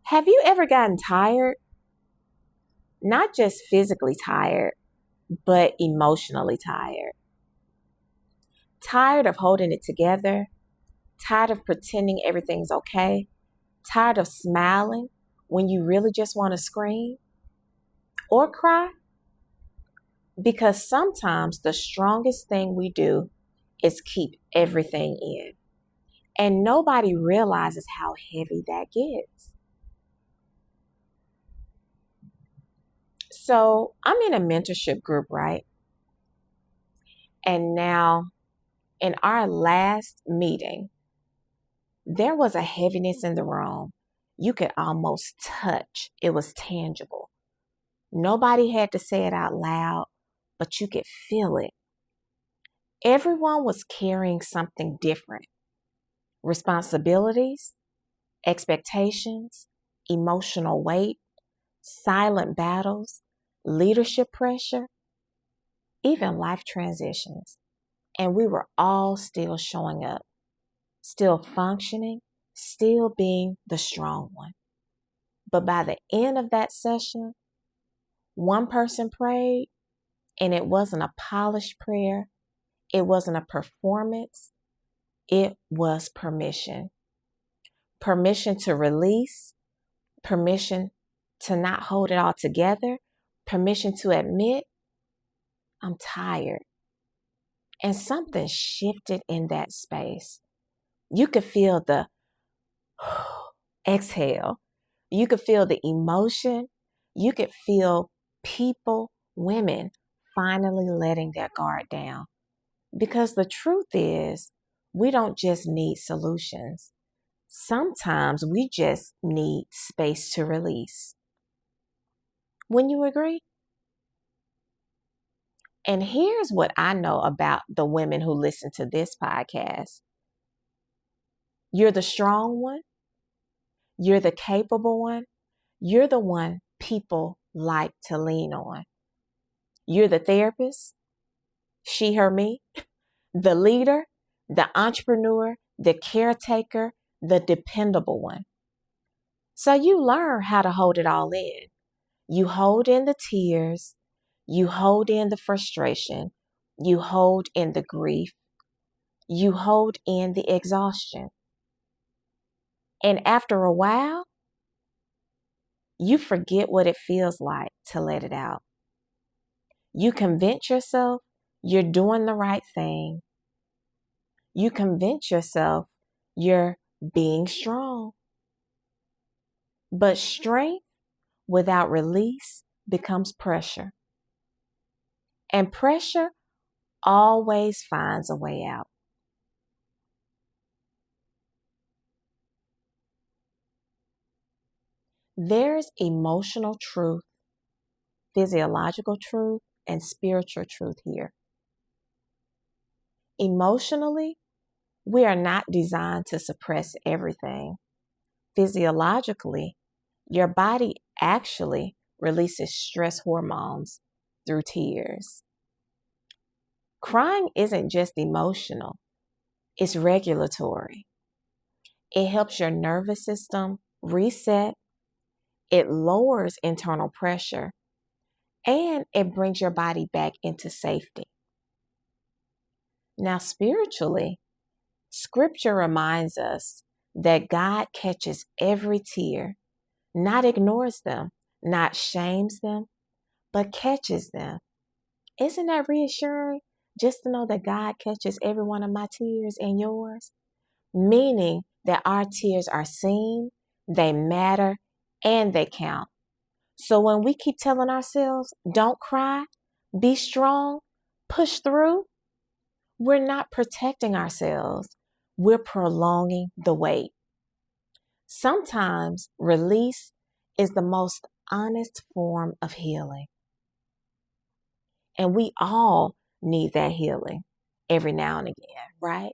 Have you ever gotten tired? Not just physically tired, but emotionally tired. Tired of holding it together, tired of pretending everything's okay, tired of smiling when you really just want to scream or cry? Because sometimes the strongest thing we do is keep everything in. And nobody realizes how heavy that gets. So I'm in a mentorship group, right? And now in our last meeting, there was a heaviness in the room. You could almost touch. It was tangible. Nobody had to say it out loud, but you could feel it. Everyone was carrying something different. Responsibilities, expectations, emotional weight, silent battles, leadership pressure, even life transitions. And we were all still showing up, still functioning, still being the strong one. But by the end of that session, one person prayed, and it wasn't a polished prayer. It wasn't a performance. It was permission. Permission to release, permission to not hold it all together, permission to admit, I'm tired. And something shifted in that space. You could feel the exhale. You could feel the emotion. You could feel people, women, finally letting their guard down. Because the truth is, we don't just need solutions. Sometimes we just need space to release. Wouldn't you agree? And here's what I know about the women who listen to this podcast. You're the strong one. You're the capable one. You're the one people like to lean on. You're the therapist, she, her, me, the leader, the entrepreneur, the caretaker, the dependable one. So you learn how to hold it all in. You hold in the tears. You hold in the frustration. You hold in the grief. You hold in the exhaustion. And after a while, you forget what it feels like to let it out. You convince yourself you're doing the right thing. You convince yourself you're being strong. But strength without release becomes pressure. And pressure always finds a way out. There's emotional truth, physiological truth, and spiritual truth here. Emotionally, we are not designed to suppress everything. Physiologically, your body actually releases stress hormones through tears. Crying isn't just emotional, it's regulatory. It helps your nervous system reset, it lowers internal pressure, and it brings your body back into safety. Now, spiritually, Scripture reminds us that God catches every tear, not ignores them, not shames them, but catches them. Isn't that reassuring? Just to know that God catches every one of my tears and yours? Meaning that our tears are seen, they matter, and they count. So when we keep telling ourselves, don't cry, be strong, push through, we're not protecting ourselves. We're prolonging the wait. Sometimes release is the most honest form of healing. And we all need that healing every now and again, right?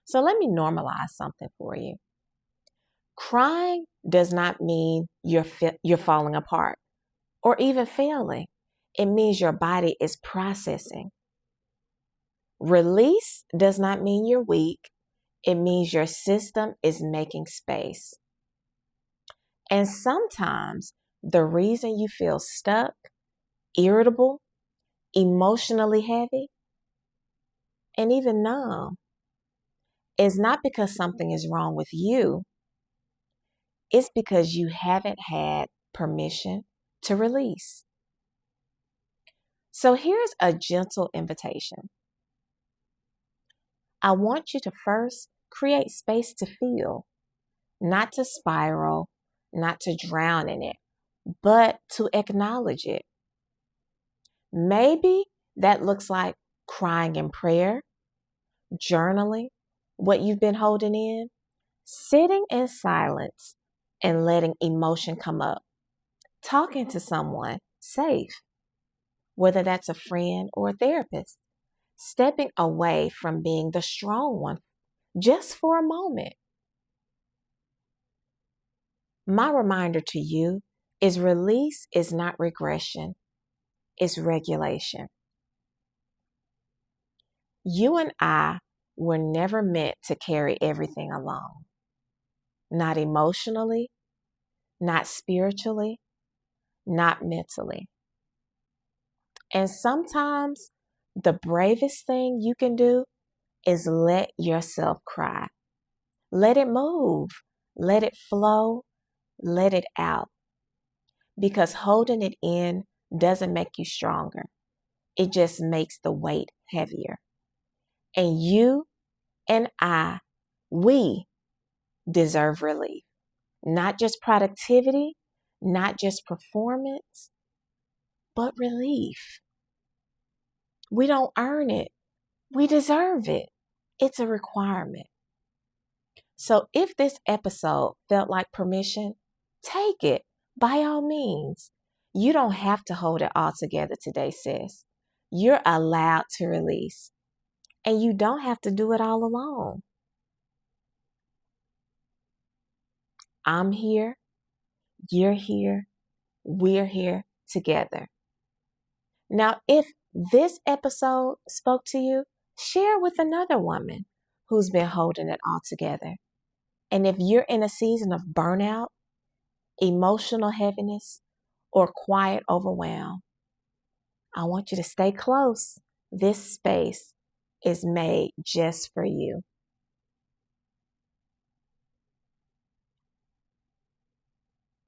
So let me normalize something for you. Crying does not mean you're falling apart or even failing. It means your body is processing. Release does not mean you're weak. It means your system is making space. And sometimes the reason you feel stuck, irritable, emotionally heavy, and even numb is not because something is wrong with you. It's because you haven't had permission to release. So here's a gentle invitation. I want you to first create space to feel, not to spiral, not to drown in it, but to acknowledge it. Maybe that looks like crying in prayer, journaling what you've been holding in, sitting in silence and letting emotion come up, talking to someone safe, whether that's a friend or a therapist, stepping away from being the strong one just for a moment. My reminder to you is release is not regression, it's regulation. You and I were never meant to carry everything alone. Not emotionally, not spiritually, not mentally. And sometimes the bravest thing you can do is let yourself cry. Let it move. Let it flow. Let it out. Because holding it in doesn't make you stronger. It just makes the weight heavier. And you and we deserve relief. Not just productivity, not just performance, but relief. We don't earn it. We deserve it. It's a requirement. So if this episode felt like permission, take it by all means. You don't have to hold it all together today, sis. You're allowed to release. And you don't have to do it all alone. I'm here. You're here. We're here together. Now, if this episode spoke to you, share with another woman who's been holding it all together. And if you're in a season of burnout, emotional heaviness, or quiet overwhelm, I want you to stay close. This space is made just for you.